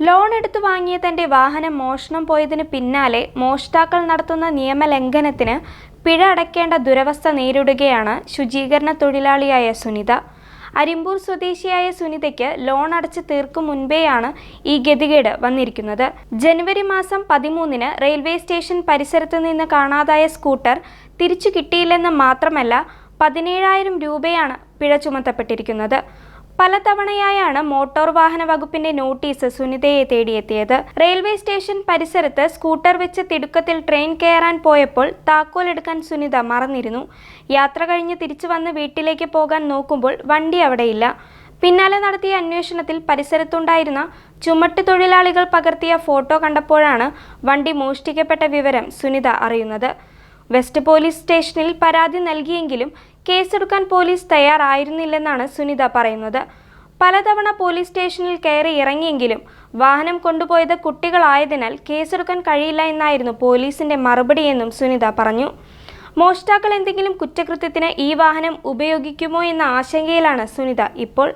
Loan എടുത്തു വാങ്ങിയ തന്റെ വാഹനം മോഷണം പോയതിന് പിന്നാലെ മോഷ്ടാക്കൾ നടത്തുന്ന നിയമലംഘനത്തിന് പിഴ അടയ്ക്കേണ്ട ദുരവസ്ഥ നേരിടുകയാണ് ശുചീകരണ തൊഴിലാളിയായ സുനിത. അരിമ്പൂർ സ്വദേശിയായ സുനിതയ്ക്ക് ലോൺ അടച്ച് തീർക്കും മുൻപേയാണ് ഈ ഗതികേട് വന്നിരിക്കുന്നത്. ജനുവരി മാസം 13-ന് റെയിൽവേ സ്റ്റേഷൻ പരിസരത്ത് നിന്ന് കാണാതായ സ്കൂട്ടർ തിരിച്ചു കിട്ടിയില്ലെന്ന് മാത്രമല്ല 17,000 രൂപയാണ് പിഴ ചുമത്തപ്പെട്ടിരിക്കുന്നത്. പലതവണയായാണ് മോട്ടോർ വാഹന വകുപ്പിന്റെ നോട്ടീസ് സുനിതയെ തേടിയെത്തിയത്. റെയിൽവേ സ്റ്റേഷൻ പരിസരത്ത് സ്കൂട്ടർ വെച്ച് തിടുക്കത്തിൽ ട്രെയിൻ കയറാൻ പോയപ്പോൾ താക്കോൽ എടുക്കാൻ സുനിത മറന്നിരുന്നു. യാത്ര കഴിഞ്ഞ് തിരിച്ചു വന്ന് വീട്ടിലേക്ക് പോകാൻ നോക്കുമ്പോൾ വണ്ടി അവിടെയില്ല. പിന്നാലെ നടത്തിയ അന്വേഷണത്തിൽ പരിസരത്തുണ്ടായിരുന്ന ചുമട്ട് തൊഴിലാളികൾ പകർത്തിയ ഫോട്ടോ കണ്ടപ്പോഴാണ് വണ്ടി മോഷ്ടിക്കപ്പെട്ട വിവരം സുനിത അറിയുന്നത്. വെസ്റ്റ് പോലീസ് സ്റ്റേഷനിൽ പരാതി നൽകിയെങ്കിലും കേസെടുക്കാൻ പോലീസ് തയ്യാറായിരുന്നില്ലെന്നാണ് സുനിത പറയുന്നത്. പലതവണ പോലീസ് സ്റ്റേഷനിൽ കയറി ഇറങ്ങിയെങ്കിലും വാഹനം കൊണ്ടുപോയത് കുട്ടികളായതിനാൽ കേസെടുക്കാൻ കഴിയില്ല എന്നായിരുന്നു പോലീസിന്റെ മറുപടിയെന്നും സുനിത പറഞ്ഞു. മോഷ്ടാക്കൾ എന്തെങ്കിലും കുറ്റകൃത്യത്തിന് ഈ വാഹനം ഉപയോഗിക്കുമോ എന്ന ആശങ്കയിലാണ് സുനിത ഇപ്പോൾ.